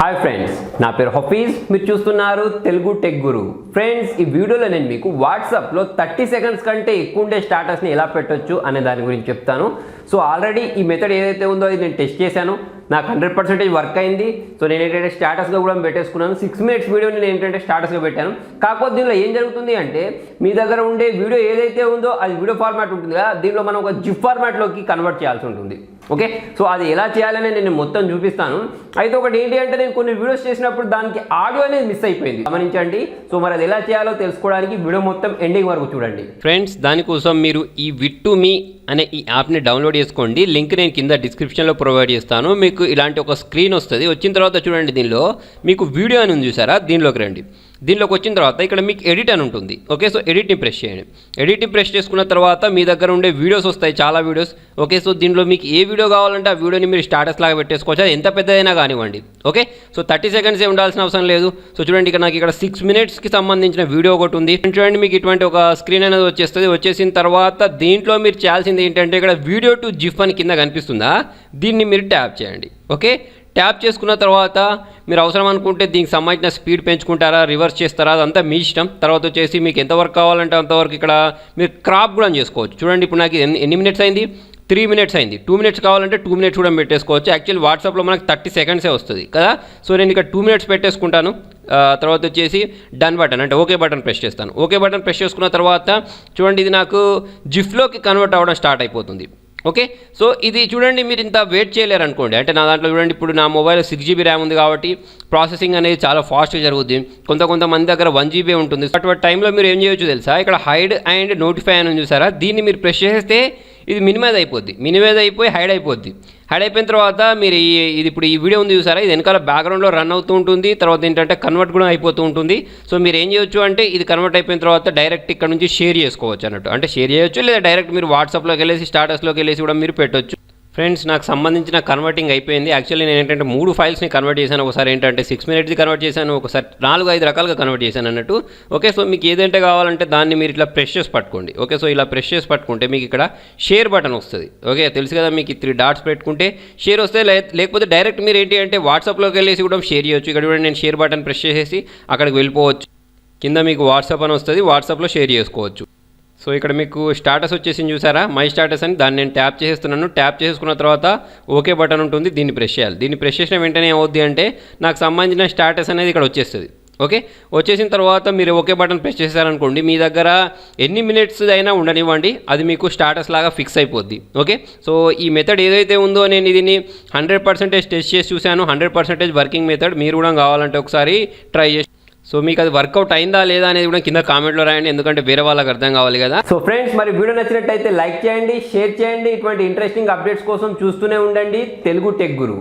Hi friends, నా పేరు హఫీజ్. మీరు చూస్తున్నారు తెలుగు టెక్ గురు. ఫ్రెండ్స్, ఈ వీడియోలో నేను మీకు వాట్సాప్లో 30 సెకండ్స్ కంటే ఎక్కువ ఉండే స్టాటస్ని ఎలా పెట్టొచ్చు అనే దాని గురించి చెప్తాను. సో ఆల్రెడీ ఈ మెథడ్ ఏదైతే ఉందో అది నేను టెస్ట్ చేశాను. నాకు 100% వర్క్ అయింది. సో నేను ఏంటంటే స్టాటస్గా కూడా పెట్టేసుకున్నాను. 6 minutes వీడియోని నేను ఏంటంటే స్టాటస్గా పెట్టాను. కాకపోతే దీనిలో ఏం జరుగుతుంది అంటే మీ దగ్గర ఉండే వీడియో ఏదైతే ఉందో అది వీడియో ఫార్మాట్ ఉంటుంది కదా, దీనిలో మనం ఒక జిప్ ఫార్మాట్లోకి కన్వర్ట్ చేయాల్సి ఉంటుంది. ఓకే, సో అది ఎలా చేయాలని నేను మొత్తం చూపిస్తాను. అయితే ఒకటి ఏంటి అంటే నేను కొన్ని వీడియోస్ చేసినప్పుడు దానికి ఆడియో అనేది మిస్ అయిపోయింది, గమనించండి. సో మరి అది ఎలా చేయాలో తెలుసుకోవడానికి వీడియో మొత్తం ఎండింగ్ వరకు చూడండి. ఫ్రెండ్స్, దానికోసం మీరు ఈ విట్2మీ అనే ఈ యాప్ని డౌన్లోడ్ చేసుకోండి. లింక్ నేను కింద డిస్క్రిప్షన్లో ప్రొవైడ్ చేస్తాను. మీకు ఇలాంటి ఒక స్క్రీన్ వస్తుంది. వచ్చిన తర్వాత చూడండి, దీనిలో మీకు వీడియో అని ఉంది చూసారా, దీనిలోకి రండి. దీనిలోకి వచ్చిన తర్వాత ఇక్కడ మీకు ఎడిట్ అని ఉంటుంది. ఓకే, సో ఎడిట్ని ప్రెస్ చేయండి. ఎడిట్ని ప్రెస్ చేసుకున్న తర్వాత మీ దగ్గర ఉండే వీడియోస్ వస్తాయి, చాలా వీడియోస్. ఓకే, సో దీనిలో మీకు ఏ వీడియో కావాలంటే ఆ వీడియోని మీరు స్టాటస్ లాగా పెట్టేసుకోవచ్చు. అది ఎంత పెద్దదైనా కానివ్వండి. ఓకే, సో 30 సెకండ్స్ ఉండాల్సిన అవసరం లేదు. సో చూడండి, ఇక్కడ నాకు ఇక్కడ 6 minutesకి సంబంధించిన వీడియో ఒకటి ఉంది. చూడండి, మీకు ఇటువంటి ఒక స్క్రీన్ అనేది వచ్చేస్తుంది. వచ్చేసిన తర్వాత దీంట్లో మీరు చేయాల్సింది ఏంటంటే ఇక్కడ వీడియో టు జిఫ్ అని కింద కనిపిస్తుందా, దీన్ని మీరు ట్యాప్ చేయండి. ఓకే, ట్యాప్ చేసుకున్న తర్వాత మీరు అవసరం అనుకుంటే దీనికి సంబంధించిన స్పీడ్ పెంచుకుంటారా, రివర్స్ చేస్తారా, అదంతా మీ ఇష్టం. తర్వాత వచ్చేసి మీకు ఎంతవరకు కావాలంటే అంతవరకు ఇక్కడ మీరు క్రాప్ కూడా చేసుకోవచ్చు. చూడండి, ఇప్పుడు నాకు ఎన్ని మినిట్స్ అయింది, 3 minutes అయింది. 2 minutes కావాలంటే 2 minutes కూడా పెట్టేసుకోవచ్చు. యాక్చువల్లీ వాట్సాప్లో మనకు 30 seconds వస్తుంది కదా. సో నేను ఇక్కడ 2 minutes పెట్టేసుకుంటాను. తర్వాత వచ్చేసి డన్ బటన్ అంటే ఓకే బటన్ ప్రెస్ చేస్తాను. ఓకే బటన్ ప్రెస్ చేసుకున్న తర్వాత చూడండి, ఇది నాకు జిఫ్లోకి కన్వర్ట్ అవ్వడం స్టార్ట్ అయిపోతుంది. ఓకే, సో ఇది చూడండి, మీరు ఇంత వెయిట్ చేయలేరు అనుకోండి. అంటే నా దాంట్లో చూడండి, ఇప్పుడు నా మొబైల్ 6GB ర్యామ్ ఉంది కాబట్టి ప్రాసెసింగ్ అనేది చాలా ఫాస్ట్గా జరుగుతుంది. కొంతమంది దగ్గర 1GB ఉంటుంది. అటువంటి టైంలో మీరు ఏం చేయొచ్చు తెలుసా, ఇక్కడ హైడ్ అండ్ నోటిఫై అని చూసారా, దీన్ని మీరు ప్రెస్ చేస్తే ఇది మినిమైజ్ అయిపోద్ది. మినిమైజ్ అయిపోయి హైడ్ అయిపోద్ది. హైడ్ అయిపోయిన తర్వాత మీరు ఇది ఇప్పుడు ఈ వీడియో ఉంది చూసారా, ఇది వెనకాల బ్యాక్గ్రౌండ్లో రన్ అవుతూ ఉంటుంది. తర్వాత ఏంటంటే కన్వర్ట్ కూడా అయిపోతూ ఉంటుంది. సో మీరు ఏం చేయొచ్చు అంటే ఇది కన్వర్ట్ అయిపోయిన తర్వాత డైరెక్ట్ ఇక్కడ నుంచి షేర్ చేసుకోవచ్చు అన్నట్టు. అంటే షేర్ చేయొచ్చు, లేదా డైరెక్ట్ మీరు వాట్సాప్లోకి వెళ్ళేసి స్టాటస్లోకి వెళ్ళేసి కూడా మీరు పెట్టొచ్చు. ఫ్రెండ్స్, నాకు సంబంధించిన కన్వర్టింగ్ అయిపోయింది. యాక్చువల్లీ నేను ఏంటంటే 3 ఫైల్స్ని కన్వర్ట్ చేశాను. ఒకసారి ఏంటంటే 6 minutesది కన్వర్ట్ చేశాను, ఒకసారి 4-5 రకాలుగా కన్వర్ట్ చేశాను అన్నట్టు. ఓకే, సో మీకు ఏదంటే కావాలంటే దాన్ని మీరు ఇట్లా ప్రెస్ చేసి పట్టుకోండి. ఓకే, సో ఇలా ప్రెస్ చేసి పట్టుకుంటే మీకు ఇక్కడ షేర్ బటన్ వస్తుంది. ఓకే, తెలుసు కదా, మీకు 3 dots పెట్టుకుంటే షేర్ వస్తే, లేకపోతే డైరెక్ట్ మీరు ఏంటి అంటే వాట్సాప్లోకి వెళ్ళేసి కూడా షేర్ చేయొచ్చు. ఇక్కడ కూడా నేను షేర్ బటన్ ప్రెస్ చేసేసి అక్కడికి వెళ్ళిపోవచ్చు. కింద మీకు వాట్సాప్ అని వస్తుంది, వాట్సాప్లో షేర్ చేసుకోవచ్చు. సో ఇక్కడ మీకు స్టాటస్ వచ్చేసి చూసారా, మై స్టాటస్ అని, దాన్ని నేను ట్యాప్ చేసేస్తున్నాను. ట్యాప్ చేసుకున్న తర్వాత ఓకే బటన్ ఉంటుంది, దీన్ని ప్రెస్ చేయాలి. దీన్ని ప్రెస్ చేసిన వెంటనే ఏమవుద్ది అంటే నాకు సంబంధించిన స్టాటస్ అనేది ఇక్కడ వచ్చేస్తుంది. ఓకే, వచ్చేసిన తర్వాత మీరు ఓకే బటన్ ప్రెస్ చేశారనుకోండి, మీ దగ్గర ఎన్ని మినిట్స్ అయినా ఉండనివ్వండి, అది మీకు స్టాటస్ లాగా ఫిక్స్ అయిపోద్ది. ఓకే, సో ఈ మెథడ్ ఏదైతే ఉందో నేను దీన్ని 100% టెస్ట్ చేసి చూశాను. 100% వర్కింగ్ మెథడ్. మీరు కూడా కావాలంటే ఒకసారి ట్రై చేసి, సో మీకు అది వర్కౌట్ అయిందా లేదా అనేది కూడా కింద కామెంట్లో రాయండి, ఎందుకంటే వేరే వాళ్ళకి అర్థం కావాలి కదా. సో ఫ్రెండ్స్, మరి వీడియో నచ్చినట్టయితే లైక్ చేయండి, షేర్ చేయండి. ఇటువంటి ఇంట్రెస్టింగ్ అప్డేట్స్ కోసం చూస్తూనే ఉండండి తెలుగు టెక్ గురు.